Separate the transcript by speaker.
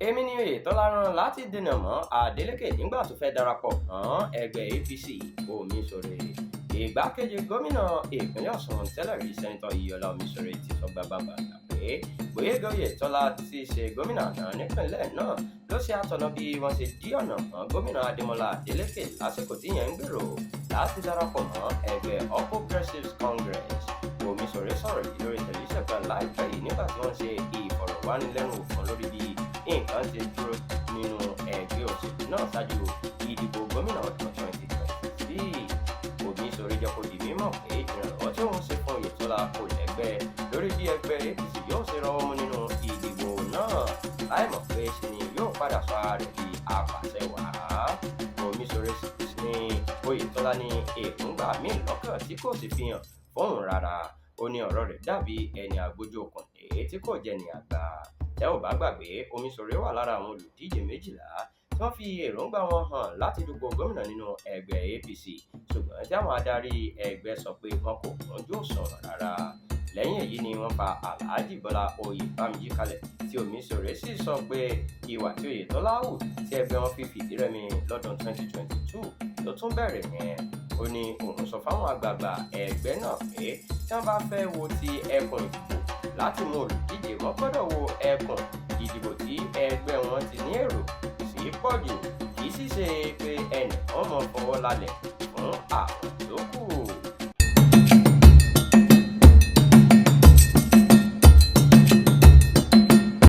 Speaker 1: èmi ni Oyètọ́lá rán láti dènà mọ́ Adeleke nígbà tó fẹ́ darapọ̀ mọ́ ẹgbẹ́ APC Omisore. Ìgbákejì gómìnà ìpínlẹ̀ Ọ̀ṣun tẹ́lẹ̀ rí sẹ́nitọ́ Iyọlá Omisore ti sọ gbàgbàgbà pé Gbóyèga Oyètọ́lá ti ṣe gómìnà náà nípìnlẹ̀ náà ló ṣe àtọ̀nà bí wọ́n ṣe dí ọ̀nà mọ́ gómìnà Adémọ́lá Adeleke lásìkò tí yẹn ń gbèrò láti darapọ̀ mọ́ ẹgbẹ́ All Progressives Congress. Omisore sọ̀rọ̀ yìí lórí tẹlifíṣàn kan láìpẹ́ yìí nígbà tí wọ́n ṣe ìfọ̀rọ̀wánilẹ́nuwò fún lórí bí nǹkan ṣe dúró nínú ẹgbẹ́ òṣèlú náà ṣáájú ìdìbò gómìnà ọdún 2023. Omisore jẹ́ kó di mímọ̀ pé ìrànlọ́wọ́ tí òun ṣe fún Oyètọ́lá kò lẹ́gbẹ́ lórí bí ẹgbẹ́ APC yóò ṣe rọ́wọ́ mú nínú ìdìbò náà láìmọ̀ pé ṣe ni yóò padà sọ ara rẹ̀ di apàṣẹwàá. Omisore ní Oyètọ́lá ní èròǹgbà míì lọ́kàn tí kò sì fi hàn fóun rárá. Ó ní ọ̀rọ̀ rẹ̀ dàbí ẹni àgbójú okùn tí kò jẹ́ ní àgbà. Tẹ́ ò bá gbàgbé, Omisore wà lára àwọn olùdíje 12 tí wọ́n fi èròǹgbà wọn hàn láti dupò gómìnà nínú ẹgbẹ́ APC, ṣùgbọ́n tí àwọn adarí ẹgbẹ́ sọ pé wọn kò kúnjú òṣùwọ̀n rárá. Lẹ́yìn èyí ni wọ́n fa Alhaji Bọ́lá Oyèbámíjí kalẹ̀ tí Omisore sì sọ pé ìwà tí Oyètọ́lá hù tí ẹgbẹ́ wọn fi fìdí rẹmi lọ́dún 2022 ló tún bẹ̀rẹ̀ yẹn. Ó ní òun sọ fáwọn àgbààgbà ẹgbẹ́ náà pé tí wọ́n bá fẹ́ wo ti ẹkùn ìdìbò láti mú olùdíje, wọ́n gbọ́dọ̀ wo ẹkùn ìdìbò tí ẹgbẹ́ wọn ti ní èrò sí pọ̀jù, kì í sì ṣe pé ẹnìkan mọ̀ fọwọ́ lálẹ̀ fún àwọn tó kù.